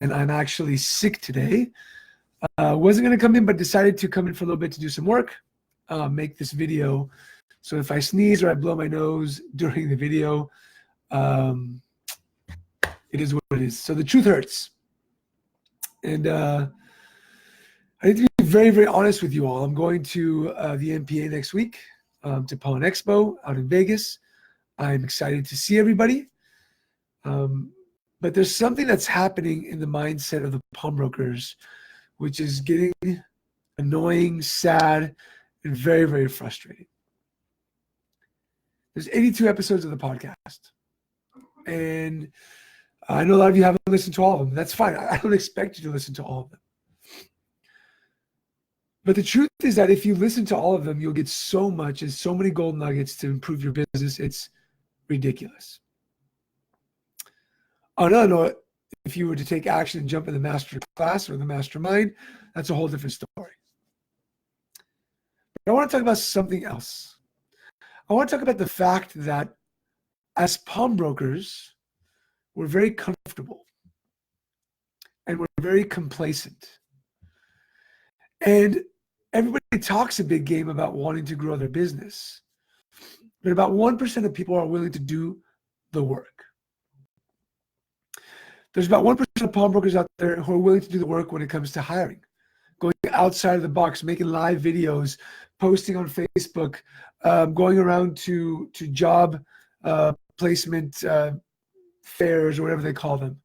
and I'm actually sick today. Wasn't going to come in, but decided to come in for a little bit to do some work, make this video. So if I sneeze or I blow my nose during the video, it is what it is. So the truth hurts. And I need to be very, very honest with you all. I'm going to the MPA next week, to Pawn Expo out in Vegas. I'm excited to see everybody. But there's something that's happening in the mindset of the pawnbrokers, which is getting annoying, sad, and very, very frustrating. There's 82 episodes of the podcast. And I know a lot of you haven't listened to all of them. That's fine. I don't expect you to listen to all of them. But the truth is that if you listen to all of them, you'll get so much and so many gold nuggets to improve your business. It's ridiculous. On another note, if you were to take action and jump in the master class or the mastermind, that's a whole different story. But I want to talk about something else. I want to talk about the fact that as pawnbrokers, we're very comfortable and we're very complacent. And everybody talks a big game about wanting to grow their business, but about 1% of people are willing to do the work. There's about 1% of pawnbrokers out there who are willing to do the work when it comes to hiring, going outside of the box, making live videos, posting on Facebook, going around to job placement fairs or whatever they call them,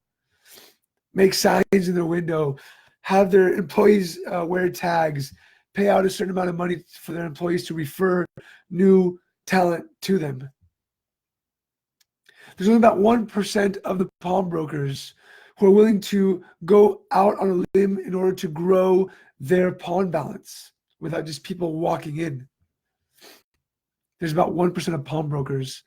make signs in their window, have their employees wear tags, pay out a certain amount of money for their employees to refer new talent to them. There's only about 1% of the pawnbrokers who are willing to go out on a limb in order to grow their pawn balance without just people walking in. There's about 1% of pawnbrokers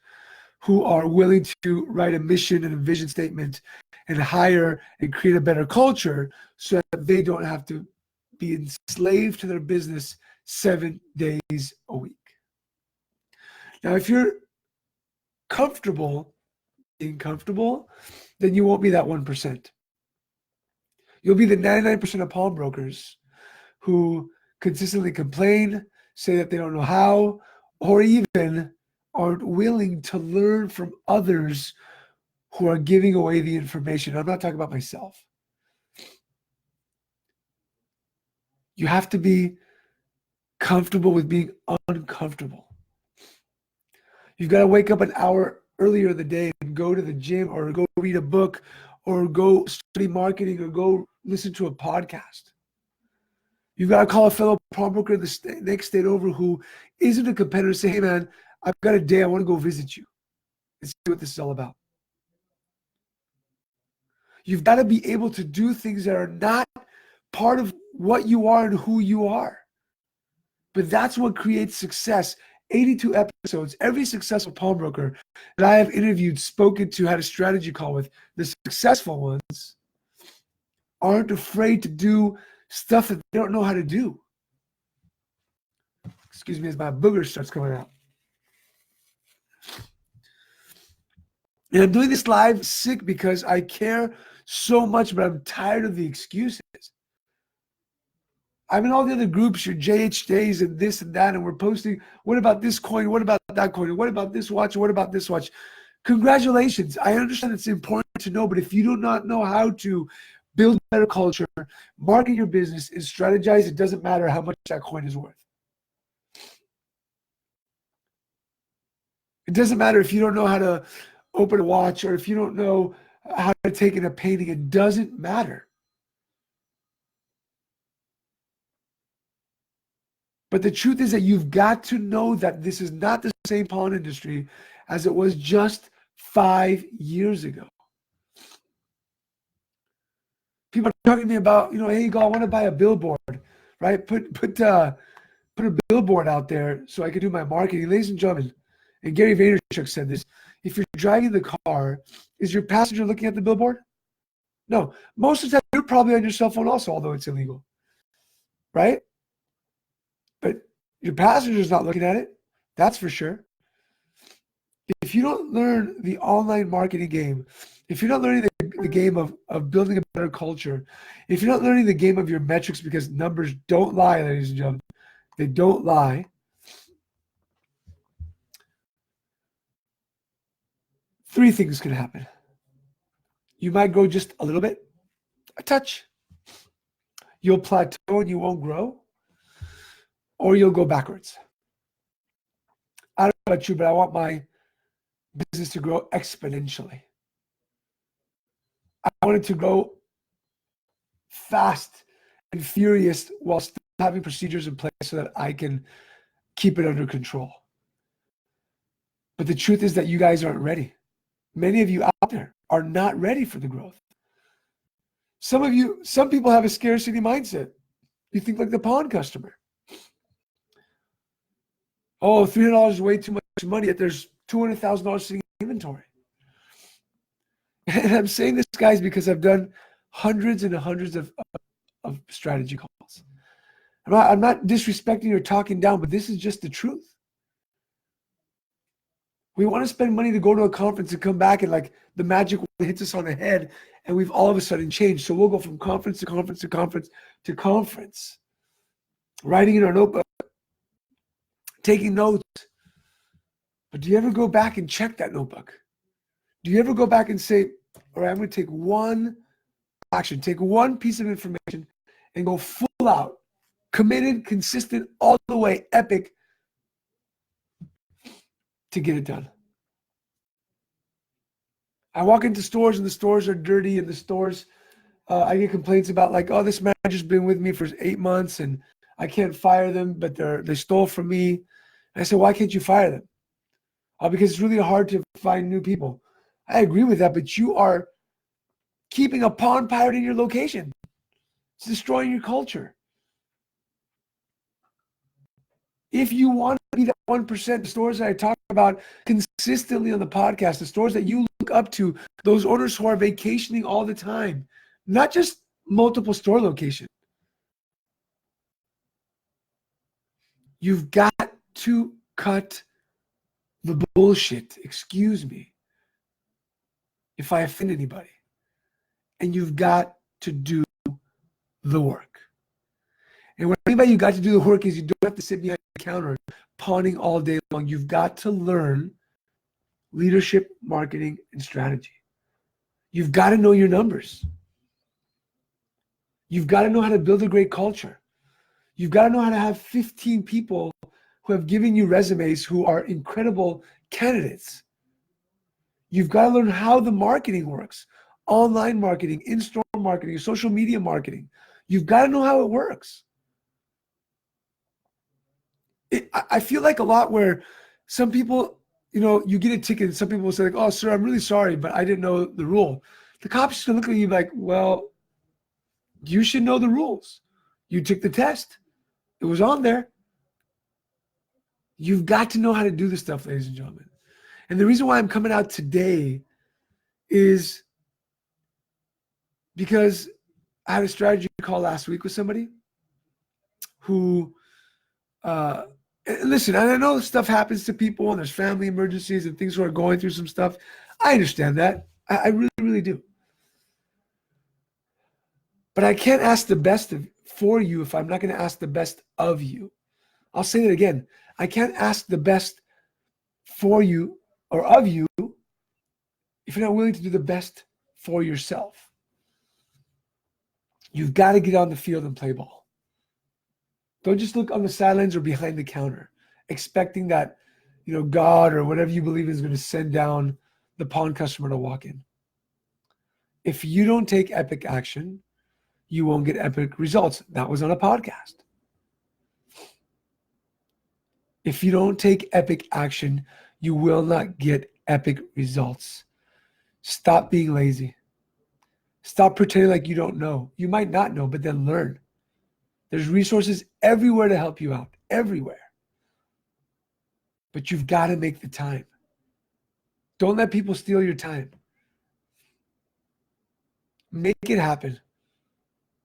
who are willing to write a mission and a vision statement and hire and create a better culture so that they don't have to be enslaved to their business 7 days a week. Now, if you're comfortable being comfortable, then you won't be that 1%. You'll be the 99% of pawnbrokers who consistently complain, say that they don't know how, or even aren't willing to learn from others who are giving away the information. I'm not talking about myself. You have to be comfortable with being uncomfortable. You've got to wake up an hour earlier in the day and go to the gym or go read a book or go study marketing or go listen to a podcast. You've got to call a fellow pawnbroker in the next state over who isn't a competitor and say, hey man, I've got a day, I want to go visit you and see what this is all about. You've got to be able to do things that are not part of what you are and who you are. But that's what creates success. 82 episodes, every successful pawnbroker that I have interviewed, spoken to, had a strategy call with, the successful ones aren't afraid to do stuff that they don't know how to do. Excuse me as my booger starts coming out. And I'm doing this live sick because I care so much, but I'm tired of the excuses. I'm in all the other groups, your JHJs and this and that, and we're posting, what about this coin? What about that coin? What about this watch? What about this watch? Congratulations. I understand it's important to know, but if you do not know how to build a better culture, market your business, and strategize, it doesn't matter how much that coin is worth. It doesn't matter if you don't know how to open a watch or if you don't know how to take in a painting. It doesn't matter. But the truth is that you've got to know that this is not the same pawn industry as it was just 5 years ago. People are talking to me about, hey, Yigal, I want to buy a billboard, right? Put a billboard out there so I can do my marketing. Ladies and gentlemen, and Gary Vaynerchuk said this, if you're driving the car, is your passenger looking at the billboard? No. Most of the time, you're probably on your cell phone also, although it's illegal, right? But your passenger's not looking at it. That's for sure. If you don't learn the online marketing game, if you're not learning the game of building a better culture, if you're not learning the game of your metrics, because numbers don't lie, ladies and gentlemen, they don't lie. Three things can happen. You might grow just a little bit, a touch. You'll plateau and you won't grow, or you'll go backwards. I don't know about you, but I want my business to grow exponentially. I want it to grow fast and furious while still having procedures in place so that I can keep it under control. But the truth is that you guys aren't ready. Many of you out there are not ready for the growth. Some people have a scarcity mindset. You think like the pawn customer. Oh, $300 is way too much money, yet there's $200,000 sitting in inventory. And I'm saying this, guys, because I've done hundreds and hundreds of strategy calls. I'm not disrespecting or talking down, but this is just the truth. We want to spend money to go to a conference and come back and like the magic hits us on the head and we've all of a sudden changed. So we'll go from conference to conference to conference to conference, writing in our notebook, taking notes. But do you ever go back and check that notebook? Do you ever go back and say, all right, I'm going to take one action, take one piece of information and go full out, committed, consistent, all the way, epic to get it done? I walk into stores and the stores are dirty and the stores, I get complaints about like, oh, this manager's been with me for 8 months and I can't fire them, but they stole from me. And I said, why can't you fire them? Because it's really hard to find new people. I agree with that, but you are keeping a pawn pirate in your location. It's destroying your culture. If you want to be that 1%, the stores that I talk about consistently on the podcast, the stores that you look up to, those owners who are vacationing all the time, not just multiple store locations. You've got to cut the bullshit, excuse me, if I offend anybody. And you've got to do the work. And what I mean by you got to do the work is you don't have to sit behind the counter pawning all day long. You've got to learn leadership, marketing, and strategy. You've got to know your numbers. You've got to know how to build a great culture. You've got to know how to have 15 people who have given you resumes who are incredible candidates. You've got to learn how the marketing works. Online marketing, in-store marketing, social media marketing. You've got to know how it works. I feel like a lot where some people, you get a ticket and some people will say like, oh, sir, I'm really sorry, but I didn't know the rule. The cops just look at you like, well, you should know the rules. You took the test. It was on there. You've got to know how to do this stuff, ladies and gentlemen. And the reason why I'm coming out today is because I had a strategy call last week with somebody who, listen, I know stuff happens to people and there's family emergencies and things who are going through some stuff. I understand that. I really, really do. But I can't ask the best for you if I'm not going to ask the best of you. I'll say it again. I can't ask the best for you or of you if you're not willing to do the best for yourself. You've got to get on the field and play ball. Don't just look on the sidelines or behind the counter, expecting that, God or whatever you believe is going to send down the pawn customer to walk in. If you don't take epic action, you won't get epic results. That was on a podcast. If you don't take epic action, you will not get epic results. Stop being lazy. Stop pretending like you don't know. You might not know, but then learn. There's resources everywhere to help you out, everywhere. But you've got to make the time. Don't let people steal your time. Make it happen.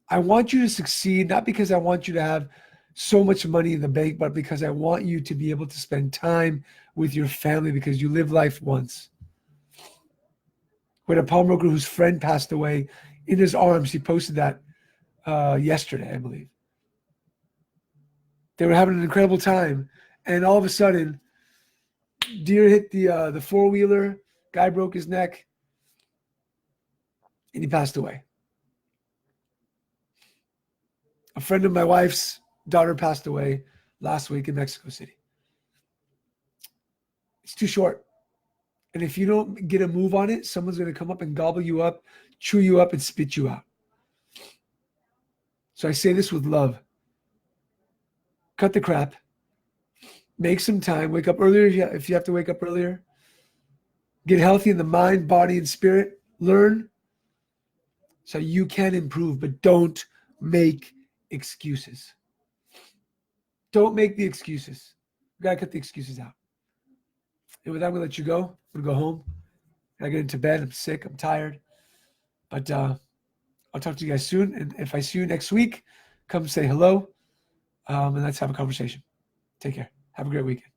I want you to succeed, not because I want you to have so much money in the bank, but because I want you to be able to spend time with your family because you live life once. We had a pawnbroker whose friend passed away in his arms. He posted that yesterday, I believe. They were having an incredible time, and all of a sudden, deer hit the four-wheeler. Guy broke his neck, and he passed away. A friend of my wife's daughter passed away last week in Mexico City. It's too short. And if you don't get a move on it, someone's going to come up and gobble you up, chew you up, and spit you out. So I say this with love. Cut the crap. Make some time. Wake up earlier if you have to wake up earlier. Get healthy in the mind, body, and spirit. Learn so you can improve, but don't make excuses. Don't make the excuses. You got to cut the excuses out. And with that, I'm going to let you go. I'm going to go home. I get into bed. I'm sick. I'm tired. But I'll talk to you guys soon. And if I see you next week, come say hello. And let's have a conversation. Take care. Have a great weekend.